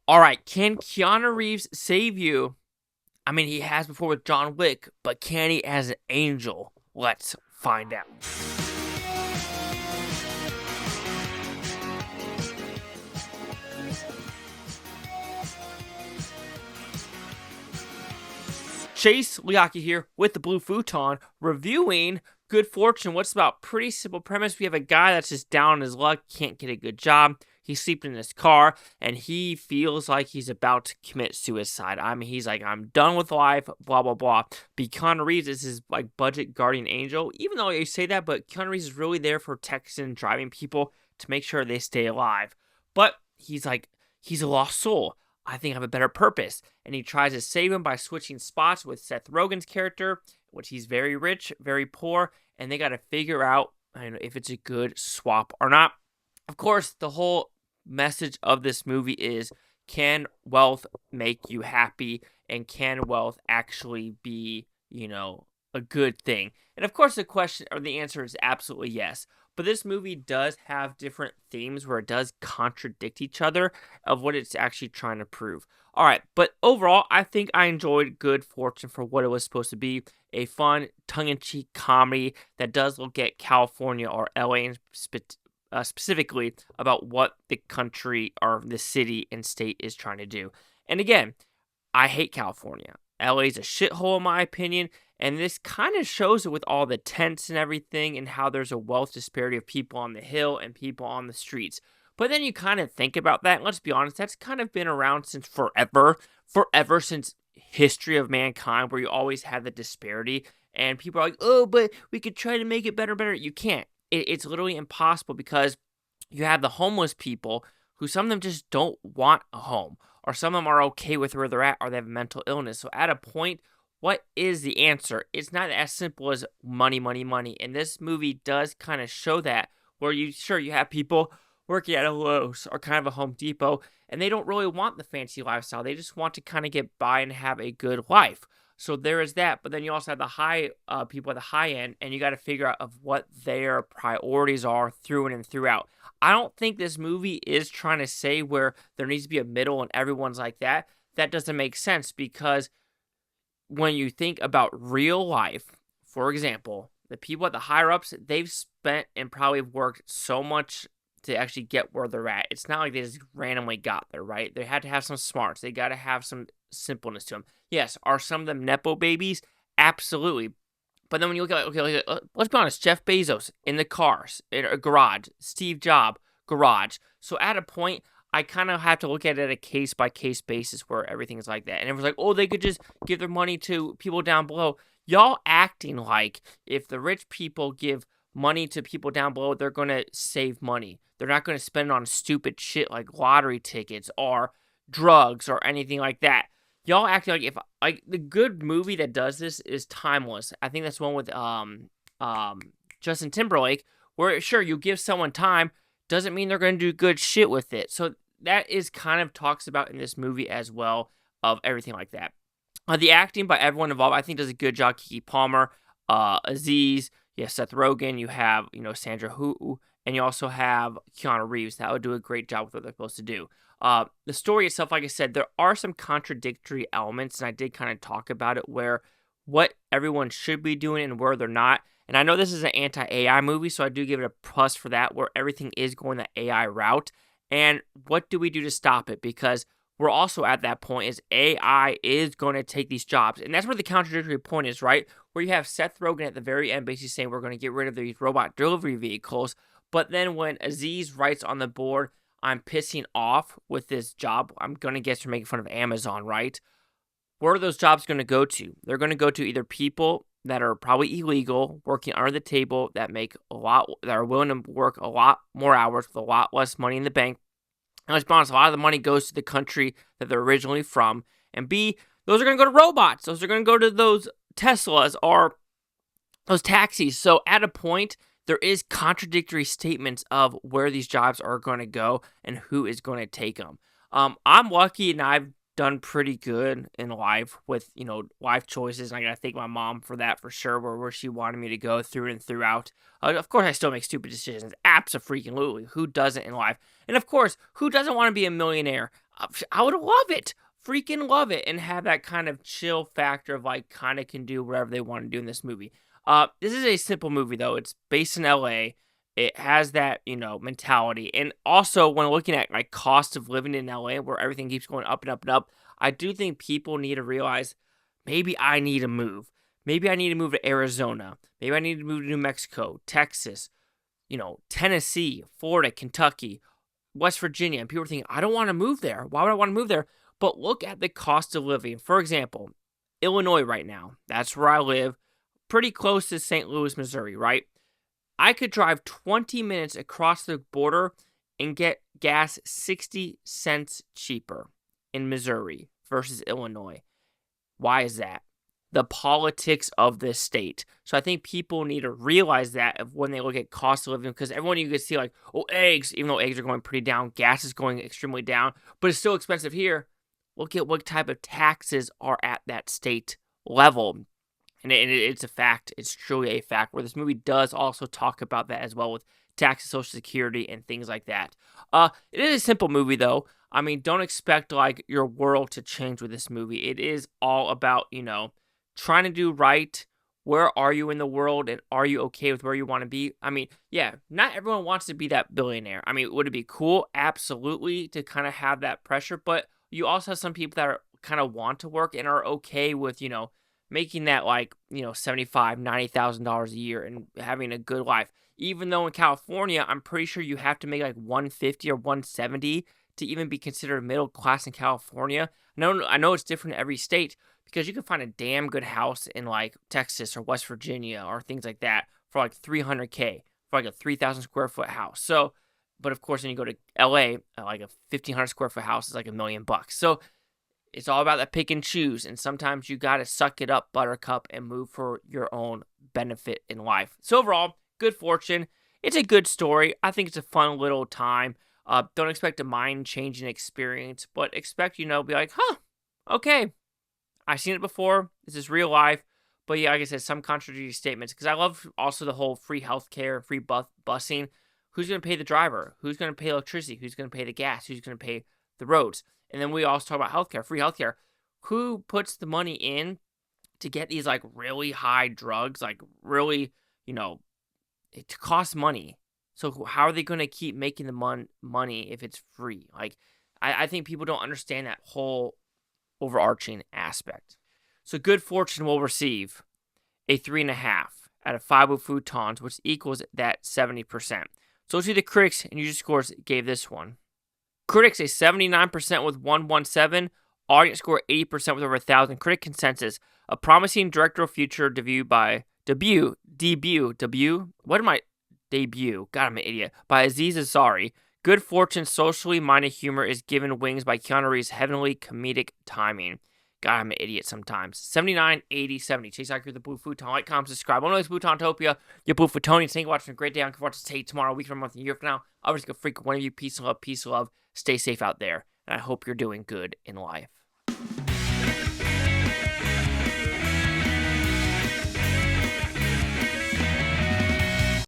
All right, can Keanu Reeves save you? I mean, he has before with John Wick, but can he as an angel? Let's find out. Chase Liaki here with the Blue Futon, reviewing Good Fortune. What's about? Pretty simple premise. We have a guy that's just down on his luck, can't get a good job. He's sleeping in his car, and he feels like he's about to commit suicide. I mean, he's like, I'm done with life, blah, blah, blah. But Keanu Reeves is his like budget guardian angel, even though you say that, but Keanu Reeves is really there for texting and driving people to make sure they stay alive. But he's like, he's a lost soul. I think I have a better purpose. And he tries to save him by switching spots with Seth Rogen's character, which he's very rich, very poor, and they got to figure out if it's a good swap or not. Of course, the whole message of this movie is, can wealth make you happy, and can wealth actually be, a good thing? And of course, the question or the answer is absolutely yes. But this movie does have different themes where it does contradict each other of what it's actually trying to prove. All right, but overall, I think I enjoyed Good Fortune for what it was supposed to be, a fun, tongue-in-cheek comedy that does look at California or LA specifically about what the country or the city and state is trying to do. And again, I hate California. LA's a shithole in my opinion, and this kind of shows it with all the tents and everything and how there's a wealth disparity of people on the hill and people on the streets. But then you kind of think about that, and let's be honest, that's kind of been around since forever since history of mankind, where you always had the disparity, and people are like, oh, but we could try to make it better. You can't. It's literally impossible because you have the homeless people who some of them just don't want a home, or some of them are okay with where they're at, or they have mental illness. So at a point, what is the answer? It's not as simple as money. And this movie does kind of show that, where you have people working at a Lowe's or kind of a Home Depot, and they don't really want the fancy lifestyle. They just want to kind of get by and have a good life. So there is that. But then you also have the high people at the high end, and you got to figure out of what their priorities are through and throughout. I don't think this movie is trying to say where there needs to be a middle and everyone's like that. That doesn't make sense, because when you think about real life, for example, the people at the higher ups, they've spent and probably worked so much to actually get where they're at. It's not like they just randomly got there, right? They had to have some smarts. They got to have some simpleness to them. Yes, are some of them Nepo babies? Absolutely. But then when you look at, let's be honest, Jeff Bezos in the cars, in a garage, Steve Jobs, garage. So at a point, I kind of have to look at it a case-by-case basis where everything's like that. And everyone's like, oh, they could just give their money to people down below. Y'all acting like if the rich people give money to people down below, they're going to save money. They're not going to spend it on stupid shit like lottery tickets or drugs or anything like that. Y'all acting like the good movie that does this is Timeless. I think that's one with Justin Timberlake, where sure, you give someone time doesn't mean they're going to do good shit with it. So that is kind of talks about in this movie as well, of everything like that. The acting by everyone involved, I think, does a good job. Keke Palmer, Aziz, you have Seth Rogen, you have Sandra who, and you also have Keanu Reeves. That would do a great job with what they're supposed to do. The story itself, like I said, there are some contradictory elements, and I did kind of talk about it, where what everyone should be doing and where they're not. And I know this is an anti-AI movie, so I do give it a plus for that, where everything is going the AI route. And what do we do to stop it? Because we're also at that point is AI is going to take these jobs. And that's where the contradictory point is, right? Where you have Seth Rogen at the very end basically saying we're going to get rid of these robot delivery vehicles. But then when Aziz writes on the board, I'm pissing off with this job, I'm going to guess you're making fun of Amazon, right? Where are those jobs going to go to? They're going to go to either people that are probably illegal, working under the table, that make a lot, that are willing to work a lot more hours with a lot less money in the bank. And let's be honest, a lot of the money goes to the country that they're originally from. And B, those are going to go to robots. Those are going to go to those Teslas or those taxis. So at a point, there is contradictory statements of where these jobs are going to go and who is going to take them. I'm lucky, and I've done pretty good in life with, life choices. And I got to thank my mom for that for sure, where she wanted me to go through and throughout. Of course, I still make stupid decisions. Absolutely. Who doesn't in life? And of course, who doesn't want to be a millionaire? I would love it. Freaking love it. And have that kind of chill factor of like kind of can do whatever they want to do in this movie. This is a simple movie though. It's based in LA. It has that, mentality. And also when looking at like cost of living in LA where everything keeps going up and up and up, I do think people need to realize maybe I need to move. Maybe I need to move to Arizona. Maybe I need to move to New Mexico, Texas, Tennessee, Florida, Kentucky, West Virginia, and people are thinking, I don't want to move there. Why would I want to move there? But look at the cost of living. For example, Illinois right now, that's where I live, pretty close to St. Louis, Missouri, right? I could drive 20 minutes across the border and get gas 60 cents cheaper in Missouri versus Illinois. Why is that? The politics of this state. So I think people need to realize that of when they look at cost of living, because everyone you can see like, oh, eggs, even though eggs are going pretty down, gas is going extremely down, but it's still expensive here. Look at what type of taxes are at that state level. And it's a fact. It's truly a fact where this movie does also talk about that as well with taxes, Social Security, and things like that. It is a simple movie though. I mean, don't expect like your world to change with this movie. It is all about, trying to do right. Where are you in the world, and are you okay with where you want to be? I mean, yeah, not everyone wants to be that billionaire. I mean, would it be cool? Absolutely, to kind of have that pressure, but you also have some people that are kind of want to work and are okay with, making that like, $75,000, $90,000 a year and having a good life. Even though in California, I'm pretty sure you have to make like 150 or 170 to even be considered middle class in California. I know it's different in every state, because you can find a damn good house in like Texas or West Virginia or things like that for like $300K for like a 3,000 square foot house. So, but of course, when you go to LA, like a 1,500 square foot house is like $1 million. So it's all about that pick and choose. And sometimes you got to suck it up, buttercup, and move for your own benefit in life. So overall, Good Fortune. It's a good story. I think it's a fun little time. Don't expect a mind-changing experience, but expect, be like, okay, I've seen it before. This is real life. But yeah, like I said, some contradictory statements, because I love also the whole free healthcare, free busing. Who's going to pay the driver? Who's going to pay electricity? Who's going to pay the gas? Who's going to pay the roads? And then we also talk about healthcare, free healthcare. Who puts the money in to get these like really high drugs? Like really, it costs money. So how are they going to keep making the money if it's free? Like, I think people don't understand that whole overarching aspect. So Good Fortune will receive a 3.5 out of 5 Futons, which equals that 70%. So let's see the critics and user scores gave this one. Critics a 79% with 117. Audience score 80% with over 1,000. Critic consensus: a promising directorial future debut. God, I'm an idiot. By Aziz Ansari. Good Fortune socially minded humor is given wings by Keanu Reeves' heavenly comedic timing. God, I'm an idiot sometimes. 79, 80, 70. Chase out here with the Blue Futon. Like, comment, subscribe. I'm always Futontopia. Your Blue Futonians. Thank you for watching. A great day. I'm looking forward to stay tomorrow, a week from a month, a year from now. I'll just go freak one of you. Peace and love. Peace and love. Stay safe out there. And I hope you're doing good in life.